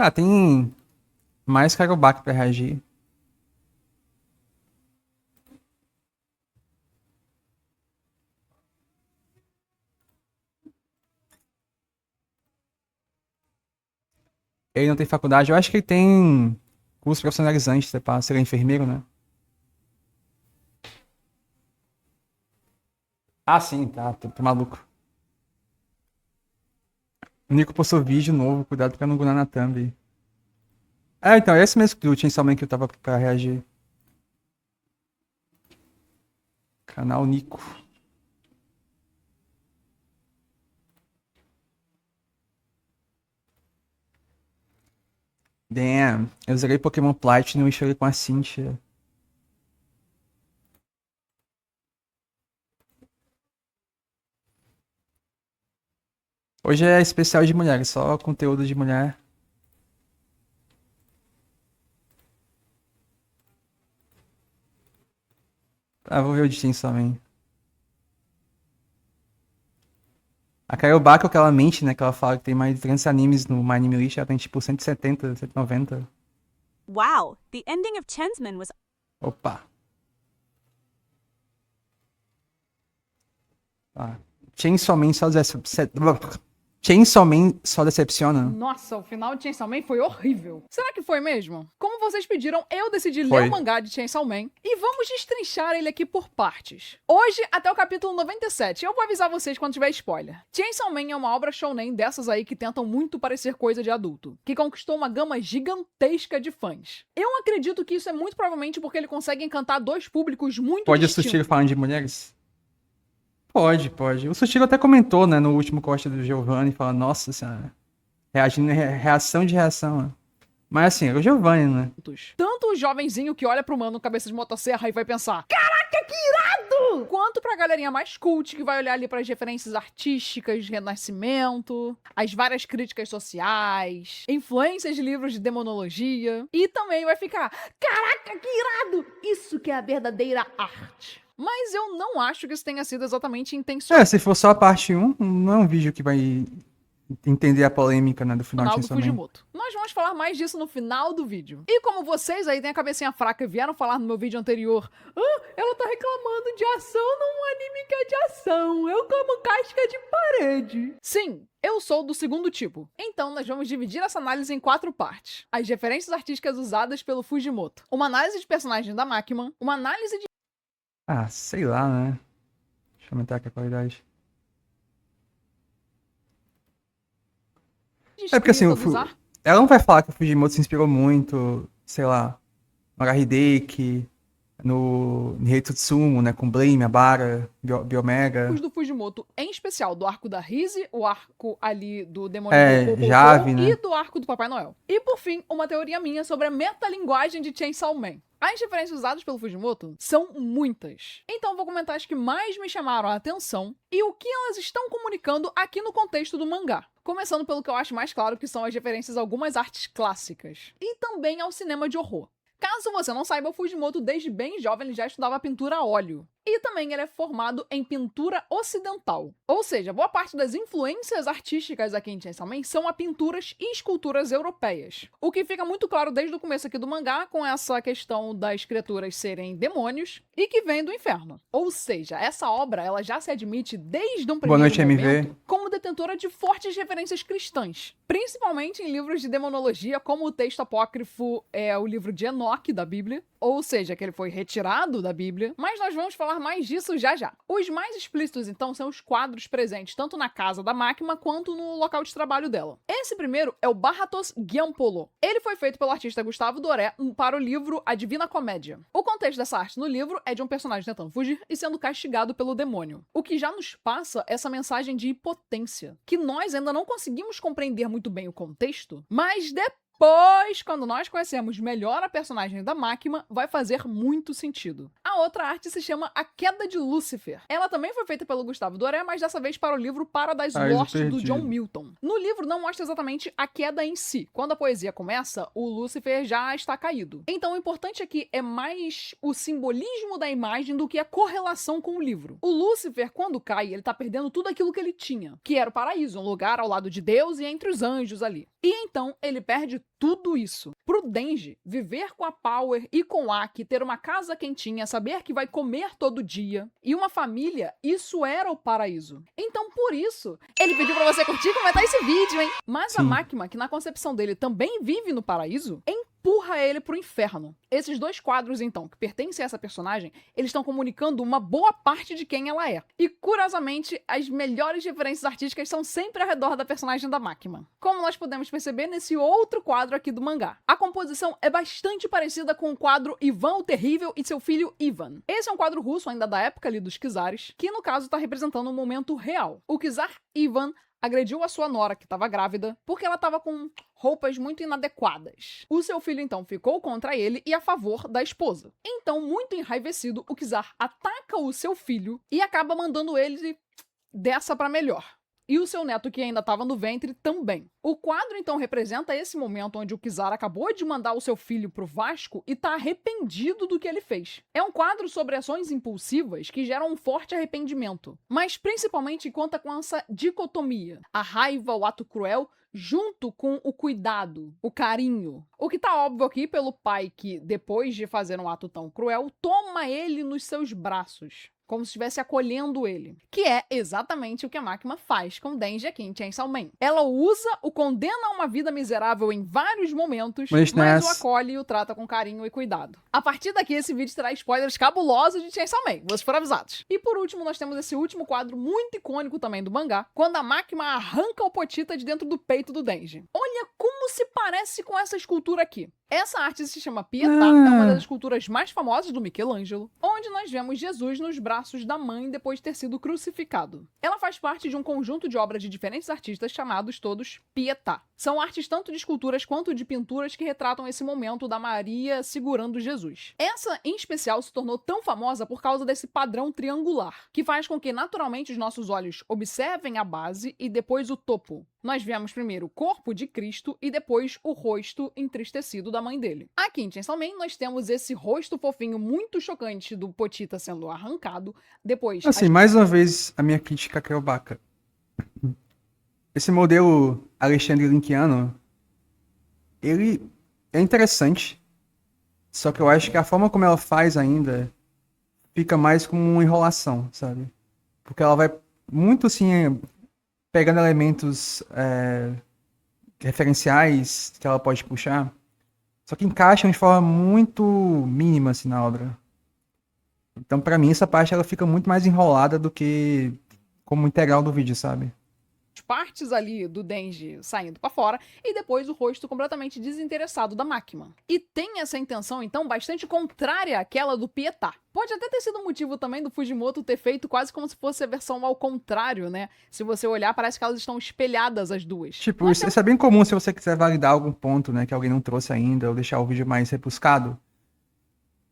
Ah, tem mais Karobak pra reagir. Ele não tem faculdade. Eu acho que ele tem curso profissionalizante, pra ser enfermeiro, né? Ah, sim, tá. Tô maluco. O Nico postou vídeo novo. Cuidado pra não gunar na thumb. É, então, é esse mesmo do Chainsaw Man que eu tava pra reagir. Canal Nico. Damn. Eu zerei Pokémon Platinum e chorei com a Cynthia. Hoje é especial de mulheres, só conteúdo de mulher. Ah, vou ver o de Chainsaw Man. A Carol Bako, que ela mente, né? Que ela fala que tem mais de 300 animes no My Anime List, ela tem tipo 170, 190. Wow, the ending of Chensman was Opa. Ah. Chainsaw Man só Chainsaw Man só decepciona? Nossa, o final de Chainsaw Man foi horrível. Será que foi mesmo? Como vocês pediram, eu decidi Foi. ler o mangá de Chainsaw Man e vamos destrinchar ele aqui por partes. Hoje, até o capítulo 97, eu vou avisar vocês quando tiver spoiler. Chainsaw Man é uma obra shounen dessas aí que tentam muito parecer coisa de adulto, que conquistou uma gama gigantesca de fãs. Eu acredito que isso é muito provavelmente porque ele consegue encantar dois públicos muito Pode distintos. assistir falando de mulheres? Pode, pode. O Sustiro até comentou, né, no último corte do Giovanni, fala, nossa senhora, reagindo, reação de reação, né? Mas assim, é o Giovanni, né? Tanto o jovenzinho que olha pro mano cabeça de motosserra e vai pensar, caraca, que irado! Quanto pra galerinha mais cult que vai olhar ali pras referências artísticas, renascimento, as várias críticas sociais, influências de livros de demonologia, e também vai ficar, caraca, que irado! Isso que é a verdadeira arte. Mas eu não acho que isso tenha sido exatamente intencional. Se for só a parte 1, não é um vídeo que vai entender a polêmica, né, do final de Do Chainsaw Man. Fujimoto. Nós vamos falar mais disso no final do vídeo. E como vocês aí têm a cabecinha fraca e vieram falar no meu vídeo anterior, ela tá reclamando de ação num anime que é de ação, eu como casca de parede. Sim, eu sou do segundo tipo. Então nós vamos dividir essa análise em 4 partes. As referências artísticas usadas pelo Fujimoto, uma análise de personagens da Makima, uma análise de Ah, sei lá, né? Deixa eu aumentar aqui a qualidade. É porque assim, escrita dos ar... ela não vai falar que o Fujimoto se inspirou muito, sei lá, no Hideki, no Nihei Tsutsumi, né, com Blame, Abara, Biomega. do Fujimoto, em especial do arco da Rise, o arco ali do demônio do Jave, né? e do arco do Papai Noel. E por fim, uma teoria minha sobre a metalinguagem de Chainsaw Man. As referências usadas pelo Fujimoto são muitas. Então vou comentar as que mais me chamaram a atenção e o que elas estão comunicando aqui no contexto do mangá. Começando pelo que eu acho mais claro, que são as referências a algumas artes clássicas. E também ao cinema de horror. Caso você não saiba, o Fujimoto, desde bem jovem, ele já estudava pintura a óleo. E também ele é formado em pintura ocidental. Ou seja, boa parte das influências artísticas aqui em Chainsaw Man são a pinturas e esculturas europeias. O que fica muito claro desde o começo aqui do mangá, com essa questão das criaturas serem demônios e que vêm do inferno. Ou seja, essa obra ela já se admite desde um Boa noite, primeiro momento MV. como detentora de fortes referências cristãs. Principalmente em livros de demonologia, como o texto apócrifo é o livro de Enoque da Bíblia. Ou seja, que ele foi retirado da Bíblia, mas nós vamos falar mais disso já já. Os mais explícitos, então, são os quadros presentes tanto na casa da Makima quanto no local de trabalho dela. Esse primeiro é o Barratos Giampolo. Ele foi feito pelo artista Gustavo Doré para o livro A Divina Comédia. O contexto dessa arte no livro é de um personagem tentando fugir e sendo castigado pelo demônio. O que já nos passa essa mensagem de impotência, que nós ainda não conseguimos compreender muito bem o contexto, mas depois, quando nós conhecemos melhor a personagem da Makima, vai fazer muito sentido. A outra arte se chama A Queda de Lúcifer. Ela também foi feita pelo Gustavo Doré, mas dessa vez para o livro Paradise Lost do John Milton. No livro não mostra exatamente a queda em si. Quando a poesia começa, o Lúcifer já está caído. Então o importante aqui é mais o simbolismo da imagem do que a correlação com o livro. O Lúcifer, quando cai, ele tá perdendo tudo aquilo que ele tinha, que era o paraíso, um lugar ao lado de Deus e entre os anjos ali. E então ele perde tudo isso. Pro Denji, viver com a Power e com o Aki, ter uma casa quentinha, saber que vai comer todo dia e uma família, isso era o paraíso. Então, por isso, ele pediu pra você curtir e comentar esse vídeo, hein? Mas a Sim. Makima, que na concepção dele também vive no paraíso, empurra ele pro inferno. Esses dois quadros, então, que pertencem a essa personagem, eles estão comunicando uma boa parte de quem ela é. E, curiosamente, as melhores referências artísticas são sempre ao redor da personagem da Makima. Como nós podemos perceber nesse outro quadro aqui do mangá. A composição é bastante parecida com o quadro Ivan o Terrível e seu filho Ivan. Esse é um quadro russo ainda da época ali dos czares, que no caso está representando um momento real. O czar Ivan agrediu a sua nora, que estava grávida, porque ela estava com roupas muito inadequadas. O seu filho, então, ficou contra ele e a favor da esposa. Então, muito enraivecido, o czar ataca o seu filho e acaba mandando ele dessa para melhor. E o seu neto, que ainda estava no ventre, também. O quadro, então, representa esse momento onde o czar acabou de mandar o seu filho pro Vasco e tá arrependido do que ele fez. É um quadro sobre ações impulsivas que geram um forte arrependimento, mas principalmente conta com essa dicotomia. A raiva, o ato cruel, junto com o cuidado, o carinho. O que tá óbvio aqui pelo pai que, depois de fazer um ato tão cruel, toma ele nos seus braços, como se estivesse acolhendo ele. Que é exatamente o que a Makima faz com Denji aqui em Chainsaw Man. Ela o condena a uma vida miserável em vários momentos, mas o acolhe e o trata com carinho e cuidado. A partir daqui, esse vídeo terá spoilers cabulosos de Chainsaw Man, vocês foram avisados. E por último, nós temos esse último quadro muito icônico também do mangá, quando a Makima arranca o Pochita de dentro do peito do Denji. Olha como se parece com essa escultura aqui. Essa arte se chama Pietà, é uma das esculturas mais famosas do Michelangelo, onde nós vemos Jesus nos braços da mãe depois de ter sido crucificado. Ela faz parte de um conjunto de obras de diferentes artistas chamados todos Pietà. São artes tanto de esculturas quanto de pinturas que retratam esse momento da Maria segurando Jesus. Essa, em especial, se tornou tão famosa por causa desse padrão triangular, que faz com que naturalmente os nossos olhos observem a base e depois o topo. Nós vemos primeiro o corpo de Cristo e depois o rosto entristecido da mãe dele. Aqui em Chainsaw Man, nós temos esse rosto fofinho muito chocante do Pochita sendo arrancado, depois... Assim, mais uma vez, a minha crítica caiu baca. Esse modelo Alexandre Linkiano, ele é interessante, só que eu acho que a forma como ela faz ainda fica mais como uma enrolação, sabe? Porque ela vai muito, assim, pegando elementos referenciais que ela pode puxar, só que encaixam de forma muito mínima, assim, na obra. Então, pra mim, essa parte ela fica muito mais enrolada do que como integral do vídeo, sabe? Partes ali do Denji saindo pra fora e depois o rosto completamente desinteressado da Makima. E tem essa intenção, então, bastante contrária àquela do Pietà. Pode até ter sido um motivo também do Fujimoto ter feito quase como se fosse a versão ao contrário, né? Se você olhar, parece que elas estão espelhadas as duas. Tipo, isso é bem comum se você quiser validar algum ponto, né, que alguém não trouxe ainda, ou deixar o vídeo mais rebuscado.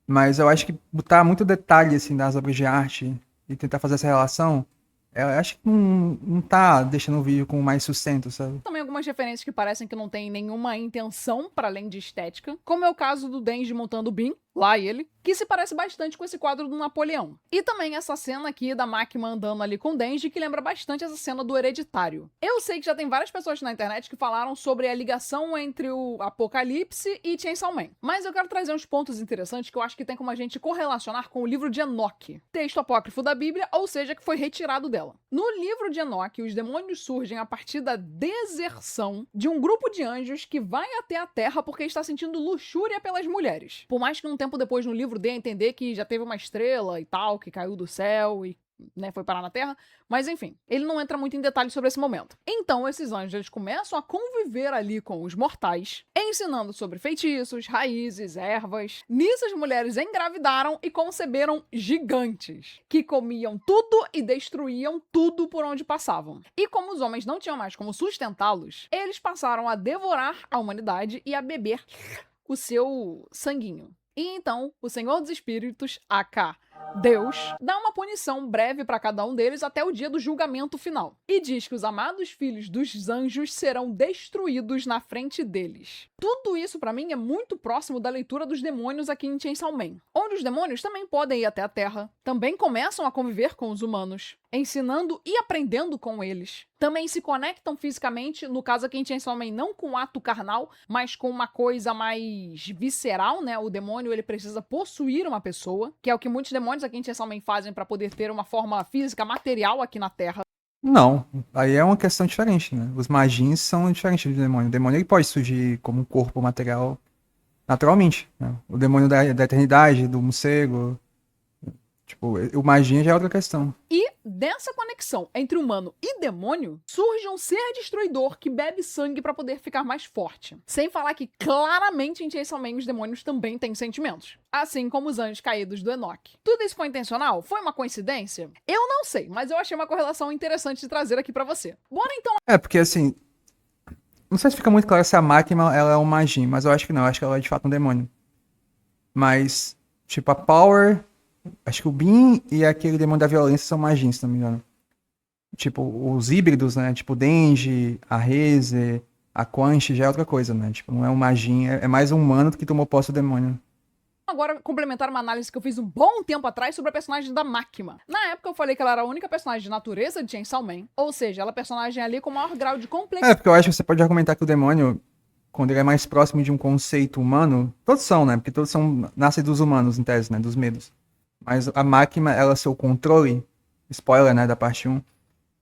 Mas eu acho que botar muito detalhe, assim, das obras de arte e tentar fazer essa relação, eu acho que não tá deixando o vídeo com mais sustento, sabe? Também algumas referências que parecem que não tem nenhuma intenção para além de estética, como é o caso do Denji montando o Bin, lá ele, que se parece bastante com esse quadro do Napoleão. E também essa cena aqui da Makima andando ali com o Denji, que lembra bastante essa cena do Hereditário. Eu sei que já tem várias pessoas na internet que falaram sobre a ligação entre o Apocalipse e Chainsaw Man, mas eu quero trazer uns pontos interessantes que eu acho que tem como a gente correlacionar com o livro de Enoque, texto apócrifo da Bíblia, ou seja, que foi retirado dela. No livro de Enoque, os demônios surgem a partir da deserção de um grupo de anjos que vai até a Terra porque está sentindo luxúria pelas mulheres. Por mais que um tempo depois no livro dê a entender que já teve uma estrela e tal, que caiu do céu e, né, foi parar na Terra, mas enfim, ele não entra muito em detalhes sobre esse momento. Então esses anjos eles começam a conviver ali com os mortais, ensinando sobre feitiços, raízes, ervas. Nisso as mulheres engravidaram e conceberam gigantes, que comiam tudo e destruíam tudo por onde passavam. E como os homens não tinham mais como sustentá-los, eles passaram a devorar a humanidade e a beber o seu sanguinho. E então, o Senhor dos Espíritos, aka Deus, dá uma punição breve para cada um deles até o dia do julgamento final. E diz que os amados filhos dos anjos serão destruídos na frente deles. Tudo isso, para mim, é muito próximo da leitura dos demônios aqui em Chainsaw Man, onde os demônios também podem ir até a Terra, também começam a conviver com os humanos, ensinando e aprendendo com eles. também se conectam fisicamente, no caso aqui em Chainsaw Man, não com um ato carnal, mas com uma coisa mais visceral, né? O demônio, ele precisa possuir uma pessoa, que é o que muitos demônios aqui em Chainsaw Man fazem pra poder ter uma forma física, material aqui na Terra. Não, aí é uma questão diferente, né? Os magins são diferentes do demônio. O demônio ele pode surgir como um corpo material naturalmente, né? O demônio da eternidade, do morcego. Tipo, o magia já é outra questão. E dessa conexão entre humano e demônio, surge um ser destruidor que bebe sangue pra poder ficar mais forte. Sem falar que claramente em Chainsaw Man os demônios também têm sentimentos. Assim como os anjos caídos do Enoch. Tudo isso foi intencional? Foi uma coincidência? Eu não sei, mas eu achei uma correlação interessante de trazer aqui pra você. Bora então. É, porque assim, não sei se fica muito claro se a máquina ela é um magin, mas eu acho que não, eu acho que ela é de fato um demônio. Mas, tipo, a Power, acho que o Bean e aquele demônio da violência são magins, se não me engano. Tipo, os híbridos, né? Tipo, o Denji, a Reze, a Quanch já é outra coisa, né? Tipo, não é um magin, é mais um humano que tomou posse do demônio. Agora complementar uma análise que eu fiz um bom tempo atrás sobre a personagem da Makima. Na época eu falei que ela era a única personagem de natureza de Chainsaw Man, ou seja, ela é a personagem ali com o maior grau de complexidade. É, porque eu acho que você pode argumentar que o demônio, quando ele é mais próximo de um conceito humano, todos são, né? Porque todos são, nascem dos humanos, em tese, né? Dos medos. Mas a máquina, ela ser o controle, spoiler, né, da parte 1,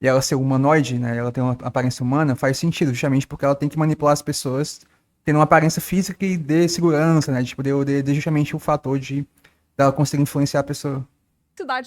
e ela ser humanoide, né, ela tem uma aparência humana, faz sentido, justamente porque ela tem que manipular as pessoas tendo uma aparência física que dê segurança, né, tipo, dê justamente o fator de dela conseguir influenciar a pessoa.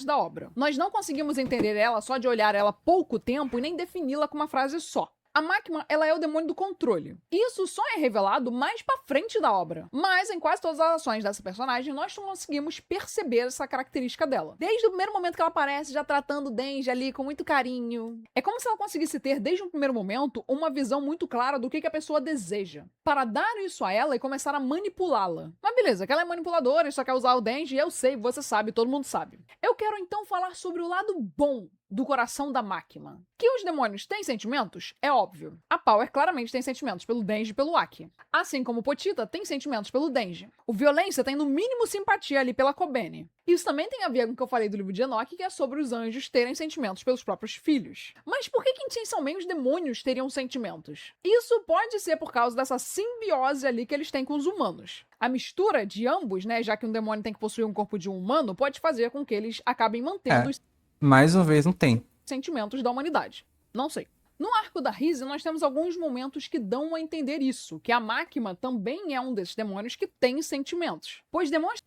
Da obra. Nós não conseguimos entender ela só de olhar ela pouco tempo e nem defini-la com uma frase só. A Makima, ela é o demônio do controle. Isso só é revelado mais pra frente da obra. Mas em quase todas as ações dessa personagem, nós conseguimos perceber essa característica dela. Desde o primeiro momento que ela aparece, já tratando o Denji ali com muito carinho. É como se ela conseguisse ter, desde o primeiro momento, uma visão muito clara do que a pessoa deseja. Para dar isso a ela e começar a manipulá-la. Mas beleza, que ela é manipuladora e só quer usar o Denji, eu sei, você sabe, todo mundo sabe. Eu quero então falar sobre o lado bom do coração da Makima. Que os demônios têm sentimentos? É óbvio. A Power claramente tem sentimentos pelo Denji e pelo Aki. Assim como o Pochita tem sentimentos pelo Denji. O Violência tem no mínimo simpatia ali pela Kobeni. Isso também tem a ver com o que eu falei do livro de Enoch, que é sobre os anjos terem sentimentos pelos próprios filhos. Mas por que em Chainsaw Man os demônios teriam sentimentos? Isso pode ser por causa dessa simbiose ali que eles têm com os humanos. A mistura de ambos, né, já que um demônio tem que possuir um corpo de um humano, pode fazer com que eles acabem mantendo os Mais uma vez, não tem. sentimentos da humanidade. Não sei. No arco da Rise, nós temos alguns momentos que dão a entender isso, que a Makima também é um desses demônios que tem sentimentos. Pois demônios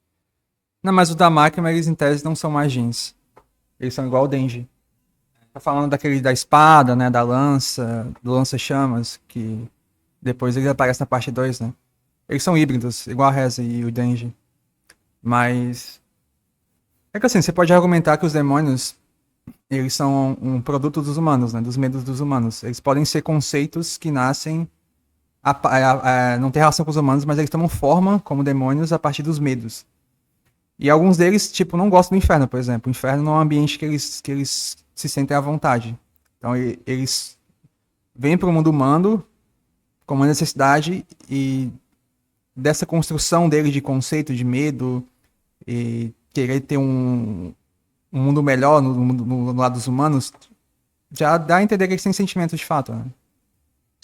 Não, mas o da máquina, eles em tese não são magins. Eles são igual o Denji. Tá falando daquele da espada, né, da lança, do lança-chamas, que depois ele aparece na parte 2, né? Eles são híbridos, igual a Reza e o Denji. Mas é que assim, você pode argumentar que os demônios eles são um produto dos humanos, né? Dos medos dos humanos. Eles podem ser conceitos que nascem não tem relação com os humanos, mas eles tomam forma como demônios a partir dos medos. E alguns deles, tipo, não gostam do inferno, por exemplo. O inferno não é um ambiente que eles se sentem à vontade. Então, eles vêm para o mundo humano com uma necessidade e dessa construção deles de conceito, de medo e querer ter um mundo melhor no lado dos humanos, já dá a entender que eles têm sentimentos de fato, né?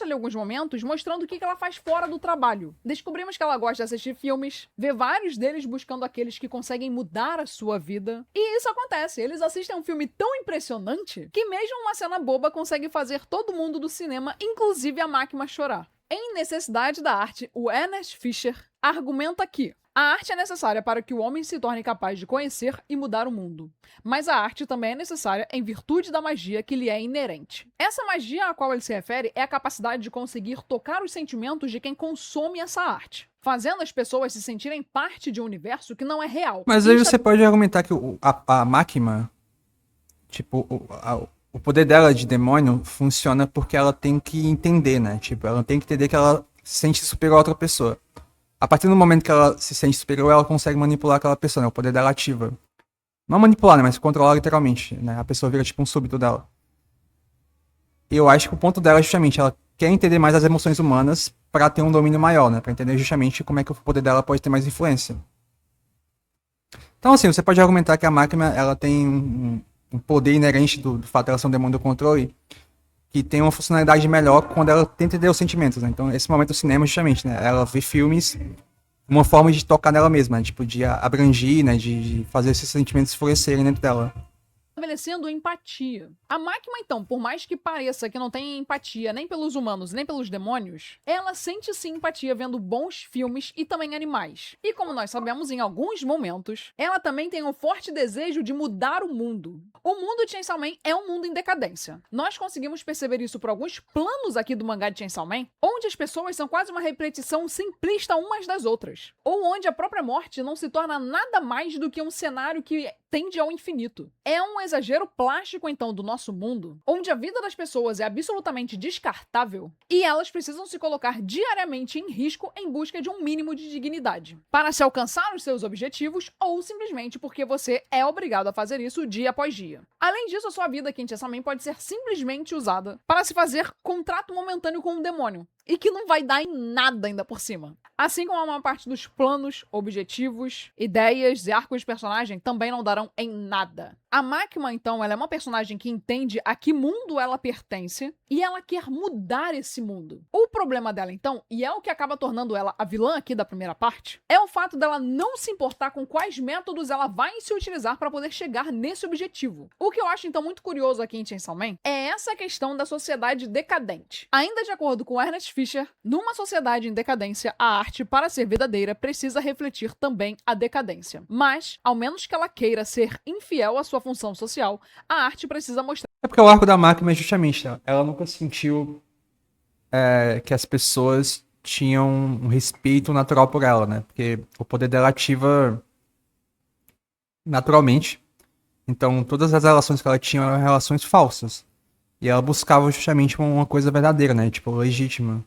ali alguns momentos mostrando o que ela faz fora do trabalho. Descobrimos que ela gosta de assistir filmes, vê vários deles buscando aqueles que conseguem mudar a sua vida. E isso acontece, eles assistem um filme tão impressionante que mesmo uma cena boba consegue fazer todo mundo do cinema, inclusive a Makima, chorar. Em Necessidade da Arte, o Ernest Fischer argumenta que a arte é necessária para que o homem se torne capaz de conhecer e mudar o mundo. Mas a arte também é necessária em virtude da magia que lhe é inerente. Essa magia a qual ele se refere é a capacidade de conseguir tocar os sentimentos de quem consome essa arte, fazendo as pessoas se sentirem parte de um universo que não é real. Mas aí você pode argumentar que a Makima, tipo, o poder dela de demônio funciona porque ela tem que entender, né? Tipo, ela tem que entender que ela se sente superior a outra pessoa. A partir do momento que ela se sente superior, ela consegue manipular aquela pessoa, né? O poder dela ativa. Não manipular, né? Mas controlar literalmente, né? A pessoa vira tipo um súbito dela. E eu acho que o ponto dela é justamente, ela quer entender mais as emoções humanas pra ter um domínio maior, né? Pra entender justamente como é que o poder dela pode ter mais influência. Então, assim, você pode argumentar que a máquina, ela tem um poder inerente do fato de ela ser um demônio do controle, que tem uma funcionalidade melhor quando ela tenta entender os sentimentos, né? Então, esse momento do cinema, justamente, né? Ela vê filmes, uma forma de tocar nela mesma, né? Tipo, de abranger, né? De fazer esses sentimentos florescerem dentro dela. Estabelecendo empatia. A máquina, então, por mais que pareça que não tem empatia nem pelos humanos nem pelos demônios, ela sente sim empatia vendo bons filmes e também animais. E como nós sabemos, em alguns momentos, ela também tem um forte desejo de mudar o mundo. O mundo de Chainsaw Man é um mundo em decadência. Nós conseguimos perceber isso por alguns planos aqui do mangá de Chainsaw Man, onde as pessoas são quase uma repetição simplista umas das outras, ou onde a própria morte não se torna nada mais do que um cenário que tende ao infinito. É um exagero plástico, então, do nosso mundo, onde a vida das pessoas é absolutamente descartável e elas precisam se colocar diariamente em risco em busca de um mínimo de dignidade, para se alcançar os seus objetivos ou simplesmente porque você é obrigado a fazer isso dia após dia. Além disso, a sua vida aqui em Chainsaw Man pode ser simplesmente usada para se fazer contrato momentâneo com um demônio, e que não vai dar em nada ainda por cima. Assim como a maior parte dos planos, objetivos, ideias e arcos de personagem também não darão em nada. A Máquina, então, ela é uma personagem que entende a que mundo ela pertence e ela quer mudar esse mundo. O problema dela, então, e é o que acaba tornando ela a vilã aqui da primeira parte, é o fato dela não se importar com quais métodos ela vai se utilizar para poder chegar nesse objetivo. O que eu acho, então, muito curioso aqui em Chainsaw Man é essa questão da sociedade decadente. Ainda de acordo com Ernest Fischer, numa sociedade em decadência, a arte, para ser verdadeira, precisa refletir também a decadência. Mas, ao menos que ela queira ser infiel à sua função social, a arte precisa mostrar. É porque o arco da máquina é justamente, ela nunca sentiu que as pessoas tinham um respeito natural por ela, né? Porque o poder dela ativa naturalmente. Então, todas as relações que ela tinha eram relações falsas. E ela buscava justamente uma coisa verdadeira, né? Tipo, legítima.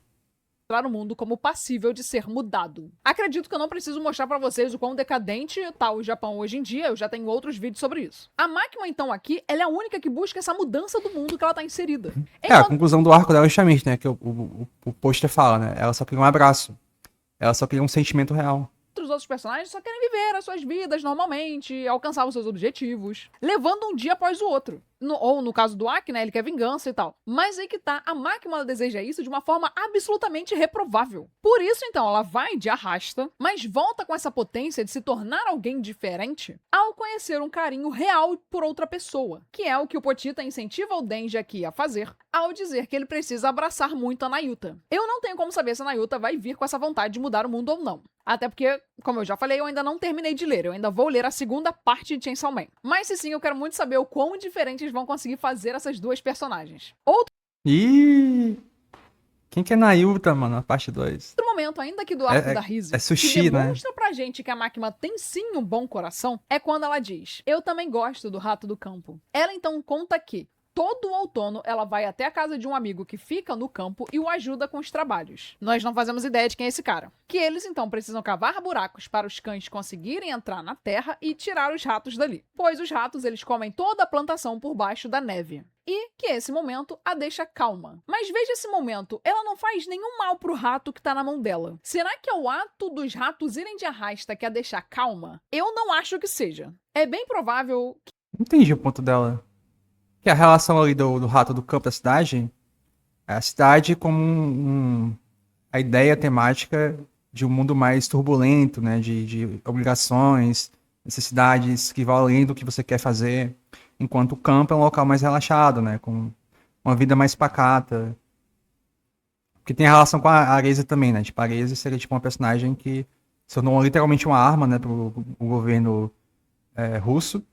O mundo como passível de ser mudado. Acredito que eu não preciso mostrar pra vocês o quão decadente tá o Japão hoje em dia, eu já tenho outros vídeos sobre isso. A Máquina, então, aqui, ela é a única que busca essa mudança do mundo que ela tá inserida. A conclusão do arco dela é justamente, né? Que o pôster fala, né? Ela só queria um abraço. Ela só queria um sentimento real. Os outros personagens só querem viver as suas vidas normalmente, alcançar os seus objetivos, levando um dia após o outro. Ou no caso do Aki, né, ele quer vingança e tal. Mas aí que tá, a Máquina deseja isso de uma forma absolutamente reprovável. Por isso, então, ela vai de arrasta, mas volta com essa potência de se tornar alguém diferente ao conhecer um carinho real por outra pessoa, que é o que o Potita incentiva o Denji aqui a fazer, ao dizer que ele precisa abraçar muito a Nayuta. Eu não tenho como saber se a Nayuta vai vir com essa vontade de mudar o mundo ou não. Até porque, como eu já falei, eu ainda não terminei de ler. Eu ainda vou ler a segunda parte de Chainsaw Man. Mas se sim, eu quero muito saber o quão diferentes vão conseguir fazer essas duas personagens. Ih! Quem que é Nayuta, mano? A parte 2. Outro momento, ainda que do arco da Rise, é sushi, que demonstra pra gente que a Máquina tem sim um bom coração, é quando ela diz: eu também gosto do rato do campo. Ela então conta que todo outono, ela vai até a casa de um amigo que fica no campo e o ajuda com os trabalhos. Nós não fazemos ideia de quem é esse cara. Que eles, então, precisam cavar buracos para os cães conseguirem entrar na terra e tirar os ratos dali. Pois os ratos, eles comem toda a plantação por baixo da neve. E que esse momento a deixa calma. Mas veja esse momento, ela não faz nenhum mal pro rato que tá na mão dela. Será que é o ato dos ratos irem de arrasta que a deixa calma? Eu não acho que seja. É bem provável que... Entendi o ponto dela. Que a relação ali do rato do campo da cidade é a cidade como a ideia temática de um mundo mais turbulento, né? De obrigações, necessidades que vão além do que você quer fazer. Enquanto o campo é um local mais relaxado, né? Com uma vida mais pacata. Que tem a relação com a Areza também, né? Tipo, a Areza seria tipo uma personagem que se tornou literalmente uma arma, né? Pro governo russo.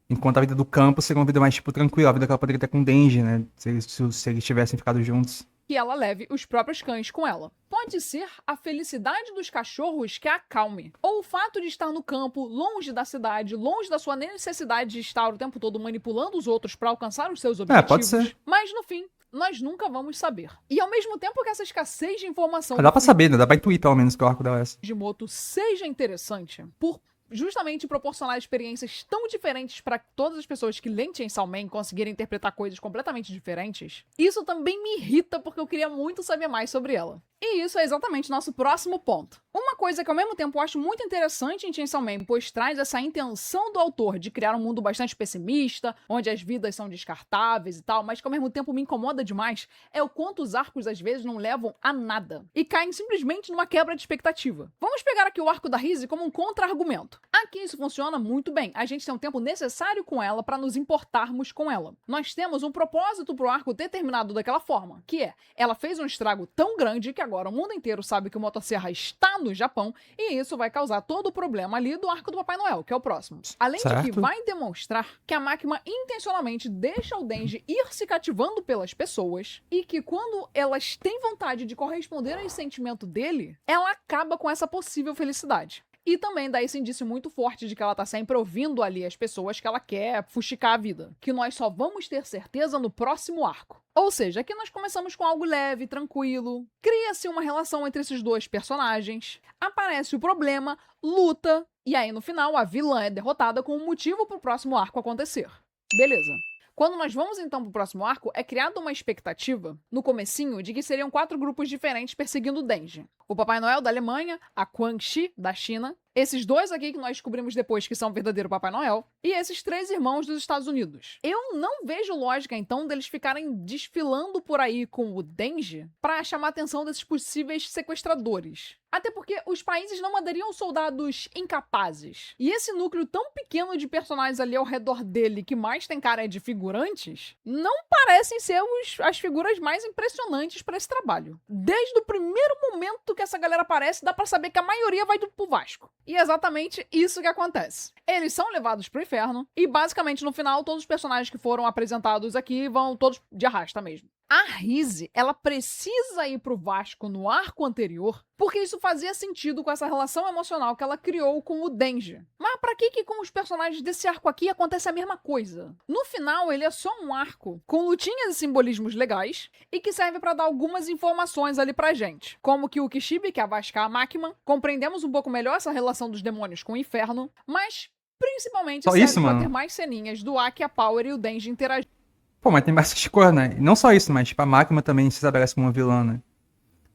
Enquanto a vida do campo seria uma vida mais, tipo, tranquila. A vida que ela poderia ter com o Denji, né? Se eles tivessem ficado juntos. Que ela leve os próprios cães com ela. Pode ser a felicidade dos cachorros que a acalme. Ou o fato de estar no campo, longe da cidade, longe da sua necessidade de estar o tempo todo manipulando os outros para alcançar os seus objetivos. Pode ser. Mas, no fim, nós nunca vamos saber. E ao mesmo tempo que essa escassez de informação... Dá pra saber, né? Dá pra intuir, pelo menos, que o arco dela é essa. Fujimoto seja interessante por justamente proporcionar experiências tão diferentes para todas as pessoas que leem Chainsaw Man conseguirem interpretar coisas completamente diferentes, isso também me irrita porque eu queria muito saber mais sobre ela. E isso é exatamente nosso próximo ponto. Uma Uma coisa que ao mesmo tempo eu acho muito interessante em Chainsaw Man, pois traz essa intenção do autor de criar um mundo bastante pessimista, onde as vidas são descartáveis e tal, mas que ao mesmo tempo me incomoda demais, é o quanto os arcos às vezes não levam a nada e caem simplesmente numa quebra de expectativa. Vamos pegar aqui o arco da Rizzy como um contra-argumento. Aqui isso funciona muito bem, a gente tem um tempo necessário com ela para nos importarmos com ela. Nós temos um propósito pro arco determinado daquela forma, que é, ela fez um estrago tão grande que agora o mundo inteiro sabe que o Motosserra está no Japão, e isso vai causar todo o problema ali do arco do Papai Noel, que é o próximo. Além de que Certo. vai demonstrar que a máquina intencionalmente deixa o Denji ir se cativando pelas pessoas, e que quando elas têm vontade de corresponder a esse sentimento dele, ela acaba com essa possível felicidade. E também dá esse indício muito forte de que ela tá sempre ouvindo ali as pessoas que ela quer fuxicar a vida. Que nós só vamos ter certeza no próximo arco. Ou seja, aqui nós começamos com algo leve, tranquilo. Cria-se uma relação entre esses dois personagens. Aparece o problema, luta. E aí no final a vilã é derrotada com um motivo pro próximo arco acontecer. Beleza. Quando nós vamos então pro próximo arco, é criada uma expectativa, no comecinho, de que seriam 4 grupos diferentes perseguindo o Denji. O Papai Noel da Alemanha, a Quan Chi da China, esses 2 aqui que nós descobrimos depois que são o verdadeiro Papai Noel, e esses 3 irmãos dos Estados Unidos. Eu não vejo lógica, então, deles ficarem desfilando por aí com o Denji pra chamar a atenção desses possíveis sequestradores. Até porque os países não mandariam soldados incapazes. E esse núcleo tão pequeno de personagens ali ao redor dele, que mais tem cara de figurantes, não parecem ser as figuras mais impressionantes para esse trabalho. Desde o primeiro momento que essa galera aparece, dá pra saber que a maioria vai pro Vasco. E é exatamente isso que acontece. Eles são levados pro inferno, e basicamente no final, todos os personagens que foram apresentados aqui vão todos de arrasta mesmo. A Rizzy, ela precisa ir pro Vasco no arco anterior, porque isso fazia sentido com essa relação emocional que ela criou com o Denji. Mas pra que com os personagens desse arco aqui acontece a mesma coisa? No final, ele é só um arco com lutinhas e simbolismos legais e que serve pra dar algumas informações ali pra gente. Como que o Kishibe quer vascar a máquina, compreendemos um pouco melhor essa relação dos demônios com o inferno, mas principalmente Só serve isso, pra mano? ter mais ceninhas do Aki, a Power e o Denji interagindo. Pô, mas tem bastante coisa, né? E não só isso, mas tipo, a máquina também se estabelece como uma vilã, né?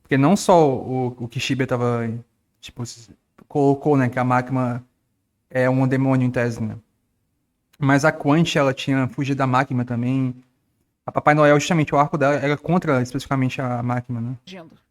Porque não só o Kishibe tava, tipo, colocou, né, que a máquina é um demônio em tese, né? Mas a Quant, ela tinha fugido da máquina também. A Papai Noel, justamente, o arco dela era contra especificamente a máquina, né?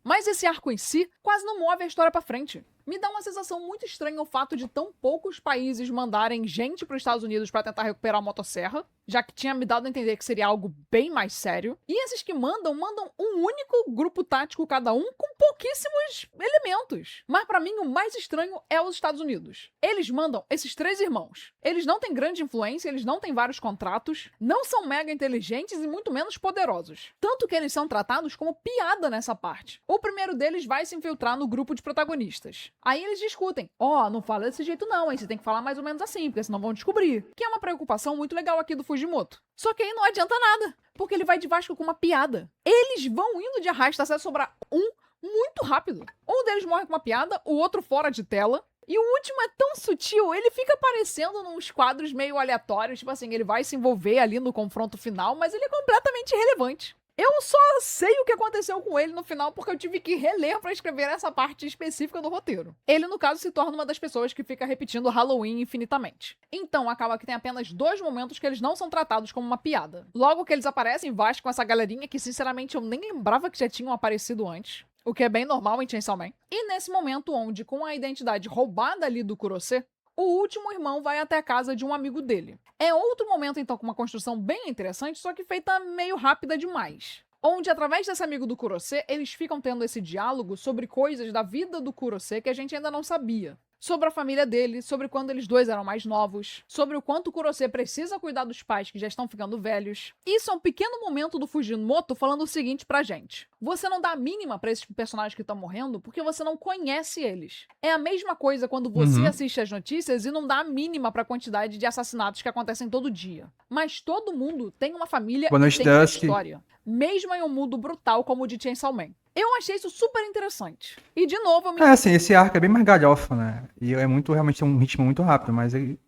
Mas esse arco em si quase não move a história pra frente. Me dá uma sensação muito estranha o fato de tão poucos países mandarem gente pros Estados Unidos pra tentar recuperar a motosserra, já que tinha me dado a entender que seria algo bem mais sério. E esses que mandam um único grupo tático cada um com pouquíssimos elementos. Mas pra mim o mais estranho é os Estados Unidos. Eles mandam esses 3 irmãos. Eles não têm grande influência, eles não têm vários contratos, não são mega inteligentes e muito menos poderosos. Tanto que eles são tratados como piada nessa parte. O primeiro deles vai se infiltrar no grupo de protagonistas. Aí eles discutem. Não fala desse jeito não, hein? Você tem que falar mais ou menos assim, porque senão vão descobrir. Que é uma preocupação muito legal aqui do Fujimoto. Só que aí não adianta nada, porque ele vai de Vasco com uma piada. Eles vão indo de arrasta até sobrar um muito rápido. Um deles morre com uma piada, o outro fora de tela. E o último é tão sutil, ele fica aparecendo nos quadros meio aleatórios, tipo assim, ele vai se envolver ali no confronto final, mas ele é completamente irrelevante. Eu só sei o que aconteceu com ele no final porque eu tive que reler pra escrever essa parte específica do roteiro. Ele, no caso, se torna uma das pessoas que fica repetindo Halloween infinitamente. Então, acaba que tem apenas 2 momentos que eles não são tratados como uma piada. Logo que eles aparecem, Vasco com essa galerinha que, sinceramente, eu nem lembrava que já tinham aparecido antes. O que é bem normal em Chainsaw Man. E nesse momento onde, com a identidade roubada ali do Kurose, o último irmão vai até a casa de um amigo dele. É outro momento, então, com uma construção bem interessante, só que feita meio rápida demais. Onde, através desse amigo do Kurose, eles ficam tendo esse diálogo sobre coisas da vida do Kurose que a gente ainda não sabia. Sobre a família dele, sobre quando eles 2 eram mais novos, sobre o quanto o Kurose precisa cuidar dos pais que já estão ficando velhos. Isso é um pequeno momento do Fujimoto falando o seguinte pra gente. Você não dá a mínima pra esses personagens que estão morrendo porque você não conhece eles. É a mesma coisa quando você assiste as notícias e não dá a mínima pra quantidade de assassinatos que acontecem todo dia. Mas todo mundo tem uma família e tem uma história. Mesmo em um mundo brutal como o de Chainsaw Man. Eu achei isso super interessante. E, de novo, eu me... assim, esse arco é bem mais galhofa, né? E é realmente um ritmo muito rápido, mas ele...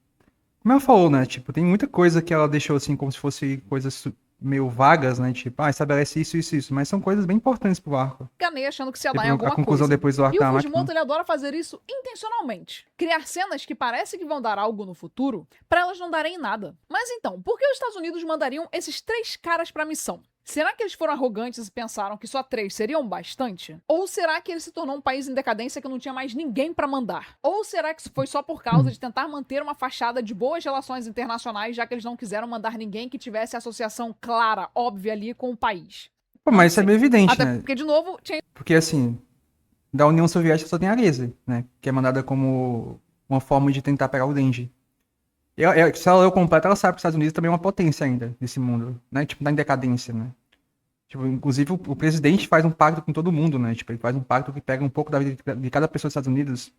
Como ela falou, né? Tipo, tem muita coisa que ela deixou, assim, como se fosse coisas meio vagas, né? Tipo, estabelece isso, isso, isso. Mas são coisas bem importantes pro arco. Enganei achando que se ia dar Tipo, em alguma a conclusão coisa. depois do arco E o da Fujimoto, máquina. ele adora fazer isso intencionalmente. Criar cenas que parecem que vão dar algo no futuro, pra elas não darem em nada. Mas então, por que os Estados Unidos mandariam esses 3 caras pra missão? Será que eles foram arrogantes e pensaram que só 3 seriam bastante? Ou será que ele se tornou um país em decadência que não tinha mais ninguém pra mandar? Ou será que isso foi só por causa de tentar manter uma fachada de boas relações internacionais, já que eles não quiseram mandar ninguém que tivesse associação clara, óbvia ali com o país? Pô, mas isso é meio evidente, Até né? porque, de novo, tinha Porque, assim, da União Soviética só tem a Areza, né? Que é mandada como uma forma de tentar pegar o Denji. Se ela leu completo, ela sabe que os Estados Unidos também é uma potência ainda nesse mundo, né? Tipo, tá em decadência, né? Tipo, inclusive, o presidente faz um pacto com todo mundo, né? Tipo, ele faz um pacto que pega um pouco da vida de cada pessoa dos Estados Unidos.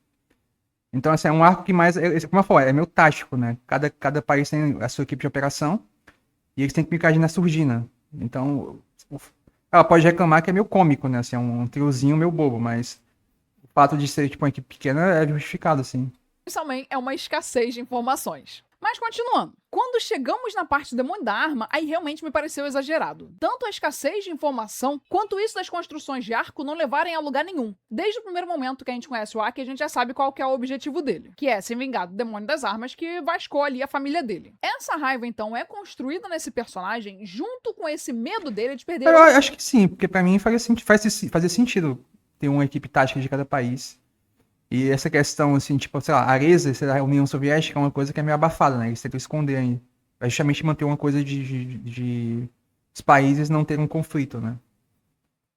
Então, assim, é um arco que mais... Como eu falei, é meio tático, né? Cada país tem a sua equipe de operação e eles têm que ficar agindo na surdina. Então, ela pode reclamar que é meio cômico, né? Assim, é um triozinho meio bobo, mas o fato de ser, tipo, uma equipe pequena é justificado, assim. isso também é uma escassez de informações. Mas continuando, quando chegamos na parte do demônio da arma, aí realmente me pareceu exagerado. Tanto a escassez de informação, quanto isso das construções de arco não levarem a lugar nenhum. Desde o primeiro momento que a gente conhece o Aki, a gente já sabe qual que é o objetivo dele, que é se vingar do demônio das armas que vascou ali a família dele. Essa raiva, então, é construída nesse personagem junto com esse medo dele de perder... Eu acho que sim, porque pra mim fazia sentido ter uma equipe tática de cada país. E essa questão, assim, tipo, sei lá, Areza, a União Soviética é uma coisa que é meio abafada, né? Eles tentam esconder ainda. Pra justamente manter uma coisa de os países não terem um conflito, né?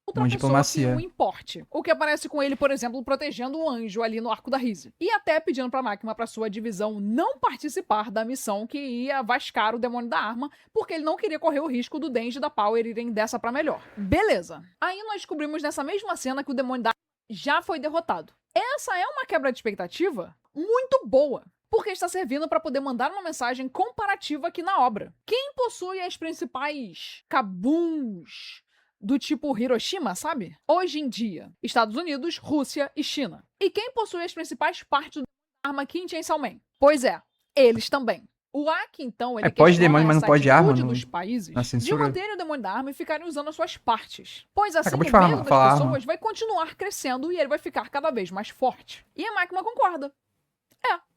outra Uma pessoa diplomacia. que o importe. O que aparece com ele, por exemplo, protegendo o anjo ali no Arco da Rise. E até pedindo pra Máquina pra sua divisão não participar da missão que ia vascar o demônio da arma, porque ele não queria correr o risco do Denji e da Power irem dessa pra melhor. Beleza. Aí nós descobrimos nessa mesma cena que o demônio da arma já foi derrotado. Essa é uma quebra de expectativa muito boa, porque está servindo para poder mandar uma mensagem comparativa aqui na obra. Quem possui as principais kabuns do tipo Hiroshima, sabe? Hoje em dia, Estados Unidos, Rússia e China. E quem possui as principais partes da arma aqui em Chainsaw Man? Pois é, eles também. O Aki, então, ele pode questiona demônio, mas não essa pode arma atitude no- dos países na de censura. manterem o demônio da arma e ficarem usando as suas partes. Pois assim, Acabou o de falar, medo das falar pessoas arma. vai continuar crescendo e ele vai ficar cada vez mais forte. E a Makima concorda.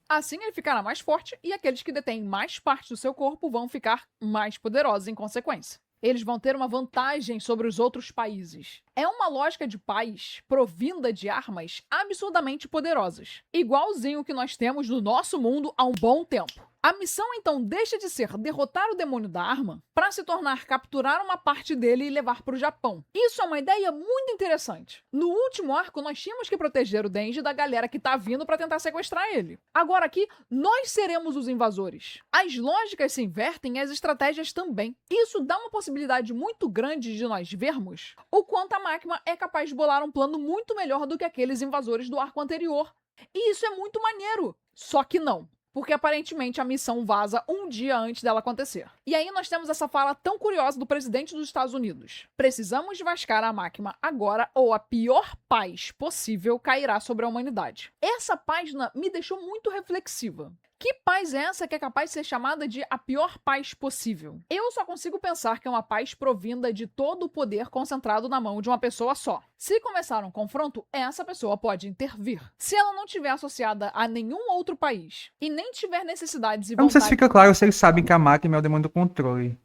Assim ele ficará mais forte e aqueles que detêm mais partes do seu corpo vão ficar mais poderosos em consequência. Eles vão ter uma vantagem sobre os outros países. É uma lógica de paz provinda de armas absurdamente poderosas. Igualzinho o que nós temos no nosso mundo há um bom tempo. A missão então deixa de ser derrotar o demônio da arma para se tornar capturar uma parte dele e levar para o Japão. Isso é uma ideia muito interessante. No último arco, nós tínhamos que proteger o Denji da galera que tá vindo para tentar sequestrar ele. Agora aqui, nós seremos os invasores. As lógicas se invertem e as estratégias também. Isso dá uma possibilidade muito grande de nós vermos o quanto a Makima é capaz de bolar um plano muito melhor do que aqueles invasores do arco anterior. E isso é muito maneiro. Só que não. Porque aparentemente a missão vaza um dia antes dela acontecer. E aí nós temos essa fala tão curiosa do presidente dos Estados Unidos. Precisamos vascar a Makima agora ou a pior paz possível cairá sobre a humanidade. Essa página me deixou muito reflexiva. Que paz é essa que é capaz de ser chamada de a pior paz possível? Eu só consigo pensar que é uma paz provinda de todo o poder concentrado na mão de uma pessoa só. Se começar um confronto, essa pessoa pode intervir. Se ela não estiver associada a nenhum outro país e nem tiver necessidades e Eu não sei se vontade... fica claro se eles sabem que a máquina é o demônio do controle.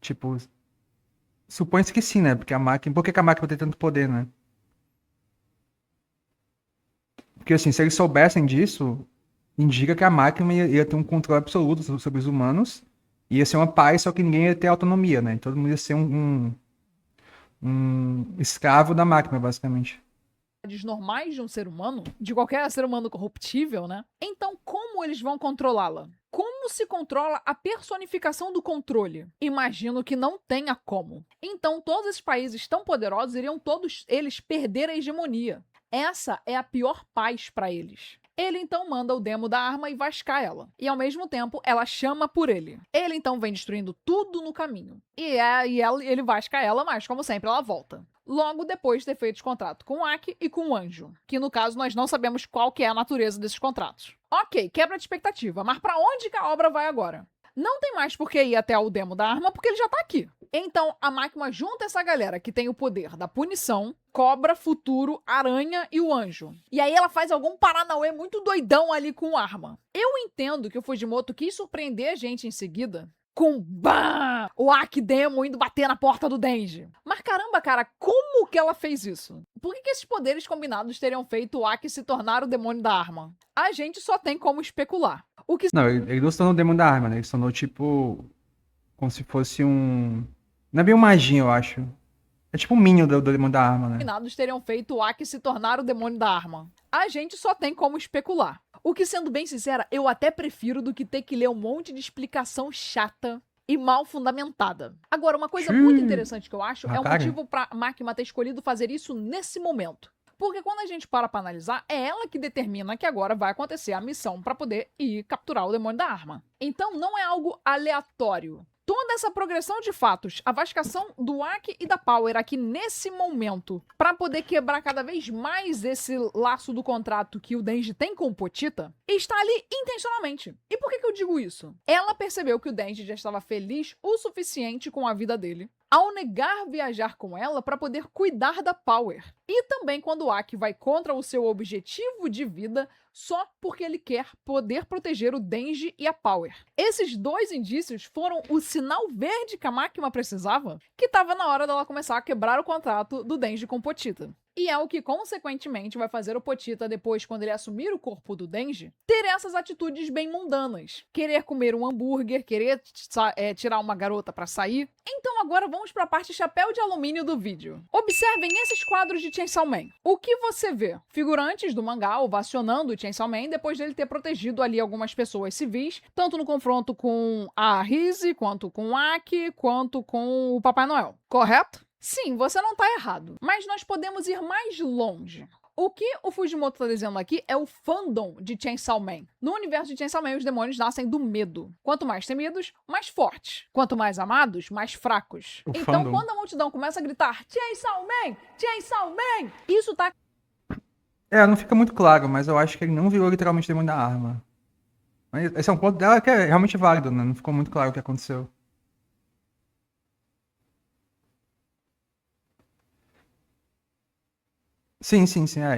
Tipo, supõe-se que sim, né? Porque a máquina... Por que a máquina tem tanto poder, né? Porque assim, se eles soubessem disso, indica que a máquina ia ter um controle absoluto sobre os humanos. Ia ser uma paz, só que ninguém ia ter autonomia, né? Todo mundo ia ser um escravo da máquina, basicamente. normais de um ser humano, de qualquer ser humano corruptível, né? Então, como eles vão controlá-la? Como se controla a personificação do controle? Imagino que não tenha como. Então, todos esses países tão poderosos iriam todos eles perder a hegemonia. Essa é a pior paz para eles. Ele então manda o demo da arma e vascar ela. E ao mesmo tempo, ela chama por ele. Ele então vem destruindo tudo no caminho. Ele vasca ela, mas como sempre, ela volta. Logo depois de ter feito contrato com o Aki e com o Anjo. Que no caso, nós não sabemos qual que é a natureza desses contratos. Ok, quebra de expectativa, mas pra onde que a obra vai agora? Não tem mais por que ir até o demo da arma, porque ele já tá aqui. Então, a máquina junta essa galera que tem o poder da punição, Cobra, Futuro, Aranha e o Anjo. E aí ela faz algum paranauê muito doidão ali com arma. Eu entendo que o Fujimoto quis surpreender a gente em seguida com BAM! O Akidemo indo bater na porta do Denji. Mas caramba, cara, como que ela fez isso? Por que esses poderes combinados teriam feito o Aki se tornar o demônio da arma? A gente só tem como especular. O que Não, ele não se tornou o demônio da arma, né? Ele se tornou, tipo, como se fosse um... Não é bem um maginho, eu acho. É tipo um minion do demônio da arma, né? combinados teriam feito o Aki se tornar o demônio da arma? A gente só tem como especular. O que, sendo bem sincera, eu até prefiro do que ter que ler um monte de explicação chata e mal fundamentada. Agora, uma coisa muito interessante que eu acho é o Cara. motivo pra Makima ter escolhido fazer isso nesse momento. Porque quando a gente para pra analisar, é ela que determina que agora vai acontecer a missão pra poder ir capturar o demônio da arma. Então não é algo aleatório. Toda essa progressão de fatos, a vascação do Aki e da Power aqui nesse momento, pra poder quebrar cada vez mais esse laço do contrato que o Denji tem com o Potita, está ali intencionalmente. E por que eu digo isso? Ela percebeu que o Denji já estava feliz o suficiente com a vida dele, ao negar viajar com ela para poder cuidar da Power. E também quando o Aki vai contra o seu objetivo de vida só porque ele quer poder proteger o Denji e a Power. Esses dois indícios foram o sinal verde que a Makima precisava, que estava na hora dela começar a quebrar o contrato do Denji com o Potita. E é o que, consequentemente, vai fazer o Potita, depois, quando ele assumir o corpo do Denji, ter essas atitudes bem mundanas. Querer comer um hambúrguer, querer tirar uma garota pra sair. Então agora vamos pra parte chapéu de alumínio do vídeo. Observem esses quadros de Chainsaw Man. O que você vê? Figurantes do mangá ovacionando o Chainsaw Man depois dele ter protegido ali algumas pessoas civis, tanto no confronto com a Rise, quanto com o Aki, quanto com o Papai Noel. Correto? Sim, você não tá errado, mas nós podemos ir mais longe. O que o Fujimoto tá dizendo aqui é o fandom de Chainsaw Man. No universo de Chainsaw Man, os demônios nascem do medo. Quanto mais temidos, mais fortes. Quanto mais amados, mais fracos. O Então, fandom. quando a multidão começa a gritar Chainsaw Man! Chainsaw Man! Isso tá Não fica muito claro, mas eu acho que ele não virou literalmente o demônio da arma. Mas esse é um ponto dela que é realmente válido, né? Não ficou muito claro o que aconteceu. Sim,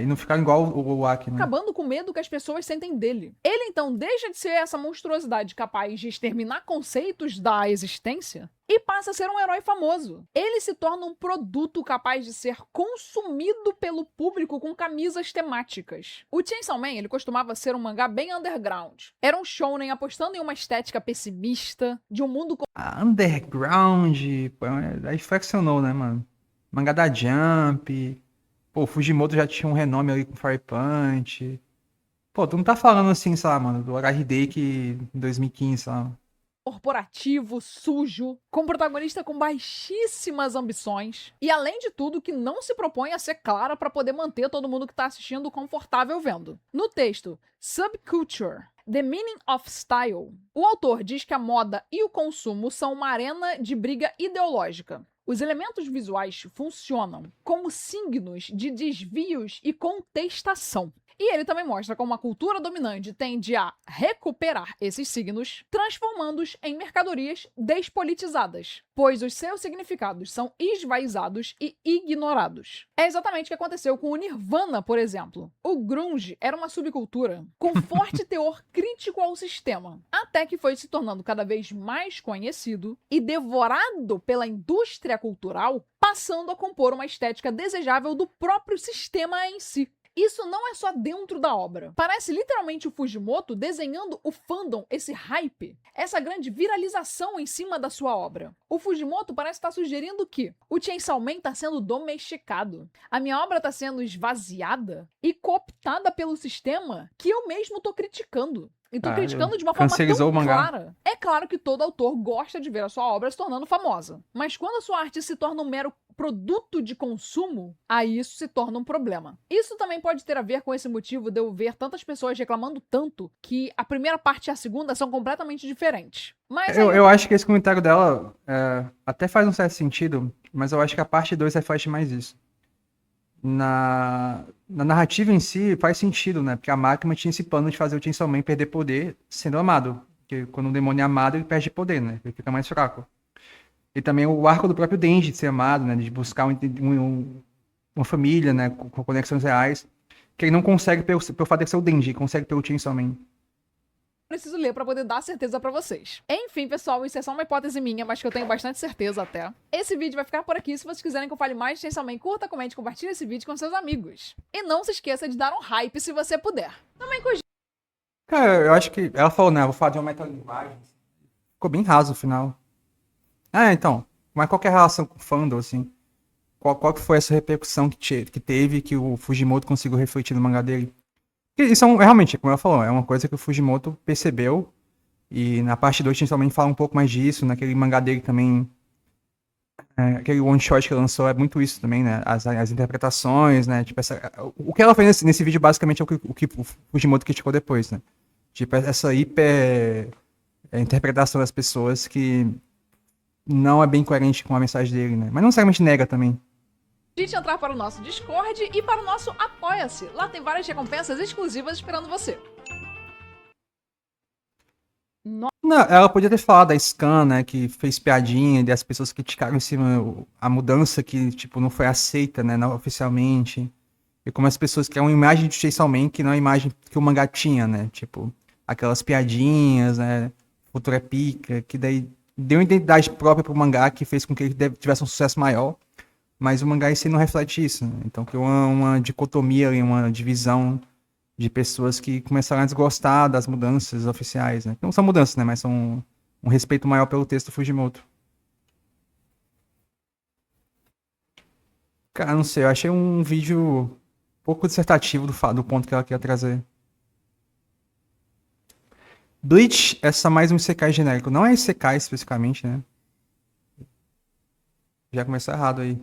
e não ficar igual o Aki, né? acabando com o medo que as pessoas sentem dele. Ele então deixa de ser essa monstruosidade capaz de exterminar conceitos da existência e passa a ser um herói famoso. Ele se torna um produto capaz de ser consumido pelo público com camisas temáticas. O Chainsaw Man, ele costumava ser um mangá bem underground. Era um shounen apostando em uma estética pessimista, de um mundo Underground, pô, aí flexionou, né, mano? Mangá da Jump. Pô, o Fujimoto já tinha um renome ali com Fire Punch. Pô, tu não tá falando assim, sei lá, mano, do Arahideki em 2015, sei lá. corporativo, sujo, com protagonista com baixíssimas ambições e, além de tudo, que não se propõe a ser clara para poder manter todo mundo que tá assistindo confortável vendo. No texto Subculture, The Meaning of Style, o autor diz que a moda e o consumo são uma arena de briga ideológica. Os elementos visuais funcionam como signos de desvios e contestação. E ele também mostra como a cultura dominante tende a recuperar esses signos, transformando-os em mercadorias despolitizadas, pois os seus significados são esvaizados e ignorados. É exatamente o que aconteceu com o Nirvana, por exemplo. O grunge era uma subcultura com forte teor crítico ao sistema, até que foi se tornando cada vez mais conhecido e devorado pela indústria cultural, passando a compor uma estética desejável do próprio sistema em si. Isso não é só dentro da obra. Parece literalmente o Fujimoto desenhando o fandom, esse hype, essa grande viralização em cima da sua obra. O Fujimoto parece estar sugerindo que o Chainsaw Man está sendo domesticado, a minha obra está sendo esvaziada e cooptada pelo sistema que eu mesmo estou criticando. E tô criticando de uma forma cancelizou tão o mangá. clara. É claro que todo autor gosta de ver a sua obra se tornando famosa. Mas quando a sua arte se torna um mero produto de consumo, aí isso se torna um problema. Isso também pode ter a ver com esse motivo de eu ver tantas pessoas reclamando tanto que a primeira parte e a segunda são completamente diferentes. Mas Eu acho que esse comentário dela até faz um certo sentido, mas eu acho que a parte 2 reflete mais isso. Na narrativa em si faz sentido, né? Porque a máquina tinha esse plano de fazer o Chainsaw Man perder poder sendo amado. Porque quando um demônio é amado, ele perde poder, né? Ele fica mais fraco. E também o arco do próprio Denji de ser amado, né? De buscar uma família, né? Com conexões reais. Que ele não consegue pelo fato de ser o Denji, consegue pelo Chainsaw Man. Preciso ler pra poder dar certeza pra vocês. Enfim, pessoal, isso é só uma hipótese minha, mas que eu tenho bastante certeza até. Esse vídeo vai ficar por aqui. Se vocês quiserem que eu fale mais de Chainsaw Man, curta, comente, compartilhe esse vídeo com seus amigos. E não se esqueça de dar um hype se você puder. Também cogite. Cara, eu acho que. Ela falou, né? Vou falar de uma metalinguagem. Ficou bem raso o final. Então. Mas qual que é a relação com o fandom, assim? Qual que foi essa repercussão que teve que o Fujimoto conseguiu refletir no mangá dele? Porque isso realmente, como ela falou, é uma coisa que o Fujimoto percebeu. E na parte 2 a gente também fala um pouco mais disso. Naquele mangá dele também. Aquele one shot que lançou é muito isso também, né? As interpretações, né? Tipo, o que ela fez nesse vídeo basicamente é o que o Fujimoto criticou depois, né? Tipo, essa hiper interpretação das pessoas que não é bem coerente com a mensagem dele, né? Mas não necessariamente nega também. Entrar para o nosso Discord e para o nosso Apoia-se. Lá tem várias recompensas exclusivas esperando você. Não, ela podia ter falado da Scan, né? Que fez piadinha e as pessoas criticaram em cima a mudança que, tipo, não foi aceita, né? Não, oficialmente. E como as pessoas criam uma imagem de Chainsaw Man que não é a imagem que o mangá tinha, né? Tipo, aquelas piadinhas, né? Futuro é pica, que daí deu uma identidade própria pro mangá que fez com que ele tivesse um sucesso maior. Mas o mangá em si não reflete isso, né? Então criou uma dicotomia ali, uma divisão de pessoas que começaram a desgostar das mudanças oficiais, né? Não são mudanças, né? Mas são um respeito maior pelo texto do Fujimoto. Cara, não sei, eu achei um vídeo pouco dissertativo do ponto que ela queria trazer. Bleach é só mais um Isekai genérico. Não é Isekai especificamente, né? Já começou errado aí.